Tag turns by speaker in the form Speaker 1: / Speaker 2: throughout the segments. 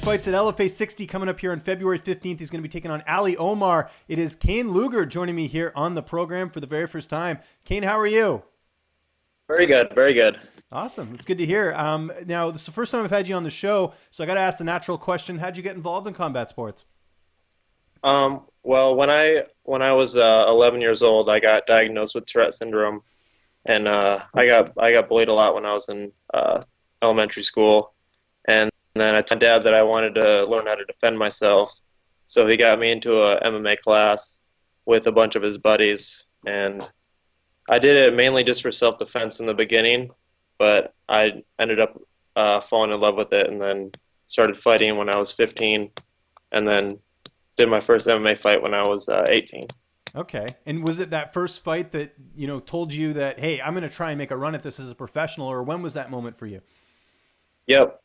Speaker 1: fights at LFA 60 coming up here on February 15th. He's going to be taking on Ali Omar. It is Cain Lugar joining me here on the program for the very first time. Cain, how are you?
Speaker 2: Very good, very good.
Speaker 1: Awesome. It's good to hear. Now, this is the first time I've had you on the show, so I got to ask the natural question. How'd you get involved in combat sports?
Speaker 2: Well, when I was 11 years old, I got diagnosed with Tourette syndrome, and I got bullied a lot when I was in elementary school. And then I told my dad that I wanted to learn how to defend myself, so he got me into a MMA class with a bunch of his buddies, and I did it mainly just for self-defense in the beginning, but I ended up falling in love with it, and then started fighting when I was 15, and then did my first MMA fight when I was 18.
Speaker 1: Okay. And was it that first fight that, told you that, hey, I'm going to try and make a run at this as a professional, or when was that moment for you?
Speaker 2: Yep.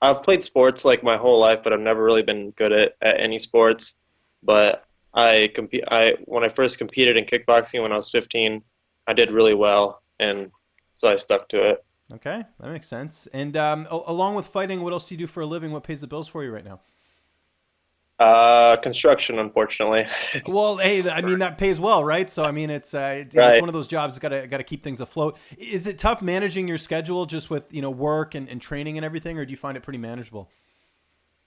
Speaker 2: I've played sports like my whole life, but I've never really been good at any sports. But when I first competed in kickboxing when I was 15, I did really well, and so I stuck to it.
Speaker 1: Okay. That makes sense. And along with fighting, what else do you do for a living? What pays the bills for you right now?
Speaker 2: Construction, unfortunately.
Speaker 1: Well, hey, I mean that pays well, right? So I mean, it's it's
Speaker 2: Right.
Speaker 1: one of those jobs that's got to keep things afloat. Is it tough managing your schedule just with work and training and everything, or do you find it pretty manageable?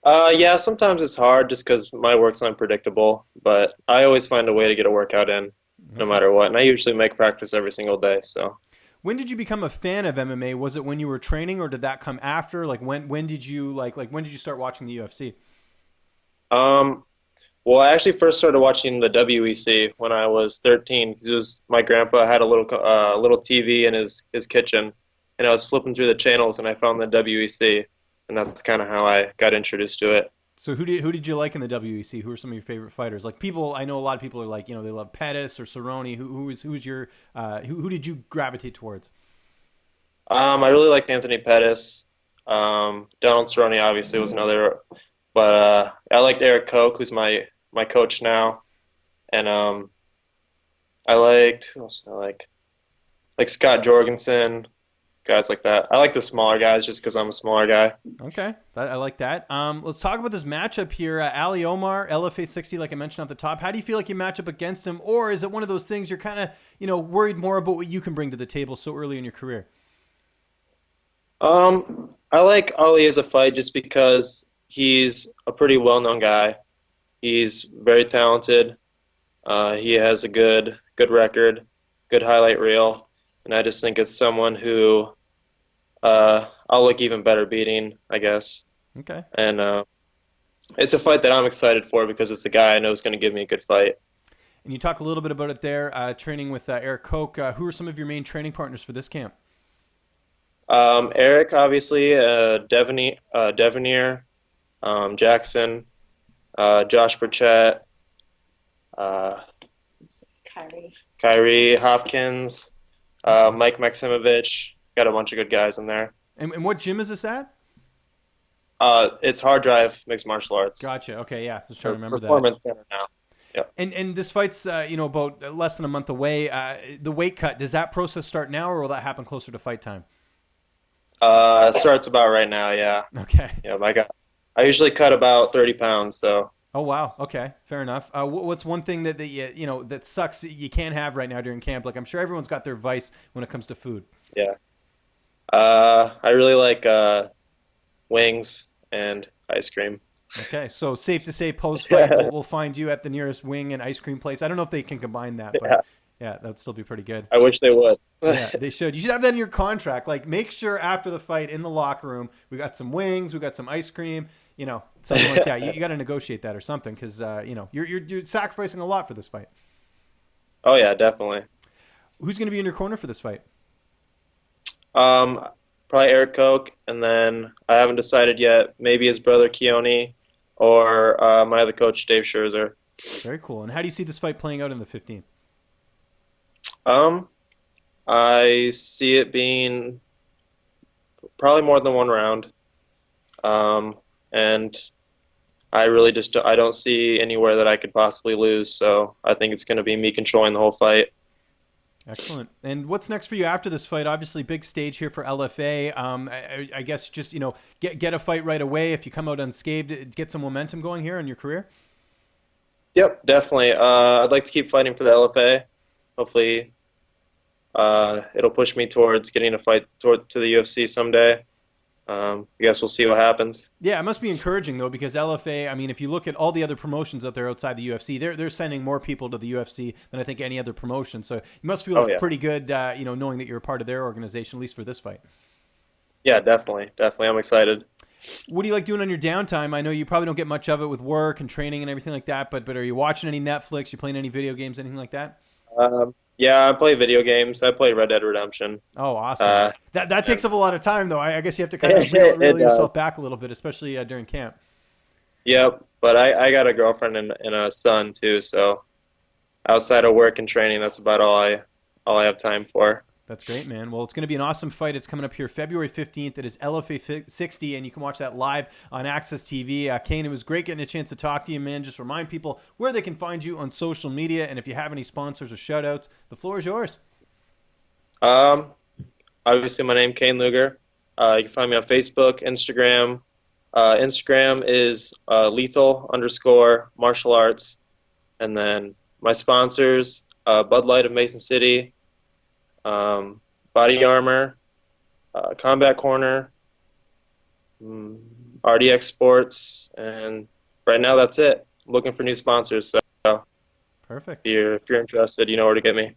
Speaker 2: Yeah, sometimes it's hard just because my work's unpredictable, but I always find a way to get a workout in, no
Speaker 1: Okay.
Speaker 2: matter what. And I usually make practice every single day. So,
Speaker 1: When did you become a fan of MMA? Was it when you were training, or did that come after? Like when did you when did you start watching the UFC?
Speaker 2: um, well, I actually first started watching the WEC when I was 13 because it was my grandpa had a little TV in his kitchen, and I was flipping through the channels and I found the WEC, and that's kind of how I got introduced to it.
Speaker 1: So who did you like in the WEC? Who are some of your favorite fighters? Like people, I know a lot of people are like, they love Pettis or Cerrone. Who's your who did you gravitate towards?
Speaker 2: I really liked Anthony Pettis. Donald Cerrone obviously was another, but I liked Erik Koch, who's my coach now, and I liked who else did I like Scott Jorgensen, guys like that. I like the smaller guys just because I'm a smaller guy.
Speaker 1: Okay, I like that. Let's talk about this matchup here. Ali Omar, LFA 60, like I mentioned at the top. How do you feel like you match up against him, or is it one of those things you're kind of worried more about what you can bring to the table so early in your career?
Speaker 2: I like Ali as a fight just because he's a pretty well-known guy. He's very talented. He has a good record, good highlight reel, and I just think it's someone who I'll look even better beating, I guess.
Speaker 1: Okay.
Speaker 2: And it's a fight that I'm excited for because it's a guy I know is going to give me a good fight.
Speaker 1: And you talk a little bit about it there, training with Erik Koch. Who are some of your main training partners for this camp?
Speaker 2: Eric, obviously, Devanir, Jackson, Josh Burchett, uh,
Speaker 3: Kyrie.
Speaker 2: Kyrie Hopkins, Mike Maximovich. Got a bunch of good guys in there.
Speaker 1: And what gym is this at?
Speaker 2: It's Hard Drive Mixed Martial Arts.
Speaker 1: Gotcha. Okay, yeah, I was trying to remember that.
Speaker 2: Performance Center now. Yeah.
Speaker 1: And this fight's about less than a month away. The weight cut, does that process start now, or will that happen closer to fight time?
Speaker 2: Starts about right now. Yeah.
Speaker 1: Okay.
Speaker 2: Yeah. I usually cut about 30 pounds. So.
Speaker 1: Oh wow. Okay, fair enough. What's one thing that that sucks that you can't have right now during camp? Like I'm sure everyone's got their vice when it comes to food.
Speaker 2: Yeah. I really like wings and ice cream.
Speaker 1: Okay, so safe to say post fight we'll find you at the nearest wing and ice cream place. I don't know if they can combine that,
Speaker 2: Yeah.
Speaker 1: but yeah, that'd still be pretty good.
Speaker 2: I wish they would.
Speaker 1: Yeah, they should. You should have that in your contract. Like, make sure after the fight in the locker room, we got some wings, we got some ice cream, something like that. You got to negotiate that or something because you're sacrificing a lot for this fight.
Speaker 2: Oh yeah, definitely.
Speaker 1: Who's going to be in your corner for this fight?
Speaker 2: Probably Erik Koch, and then I haven't decided yet. Maybe his brother Keone, or my other coach Dave Scherzer.
Speaker 1: Very cool. And how do you see this fight playing out in the 15th?
Speaker 2: I see it being probably more than one round, and I really just I don't see anywhere that I could possibly lose. So I think it's going to be me controlling the whole fight.
Speaker 1: Excellent. And what's next for you after this fight? Obviously, big stage here for LFA. I guess just, get a fight right away. If you come out unscathed, get some momentum going here in your career.
Speaker 2: Yep, definitely. I'd like to keep fighting for the LFA. Hopefully, it'll push me towards getting a fight to the UFC someday. I guess we'll see what happens.
Speaker 1: Yeah, it must be encouraging though, because LFA, I mean, if you look at all the other promotions out there outside the UFC, they're sending more people to the UFC than I think any other promotion. So you must feel pretty good, knowing that you're a part of their organization, at least for this fight.
Speaker 2: Yeah, definitely. I'm excited.
Speaker 1: What do you like doing on your downtime? I know you probably don't get much of it with work and training and everything like that, but are you watching any Netflix? You playing any video games, anything like that?
Speaker 2: Yeah, I play video games. I play Red Dead Redemption.
Speaker 1: Oh, awesome. That takes up a lot of time, though. I guess you have to kind of reel yourself back a little bit, especially during camp.
Speaker 2: Yep, but I got a girlfriend and a son too, so outside of work and training, that's about all I have time for.
Speaker 1: That's great, man. Well, it's going to be an awesome fight. It's coming up here February 15th. It is LFA 60, and you can watch that live on Access TV. Cain, it was great getting a chance to talk to you, man. Just remind people where they can find you on social media, and if you have any sponsors or shout-outs, the floor is yours.
Speaker 2: Obviously, my name Cain Lugar. You can find me on Facebook, Instagram. Instagram is lethal_martial arts. And then my sponsors, Bud Light of Mason City, Body Armor, Combat Corner, RDX Sports, and right now that's it. I'm looking for new sponsors, so
Speaker 1: Perfect.
Speaker 2: if you're interested, you know where to get me.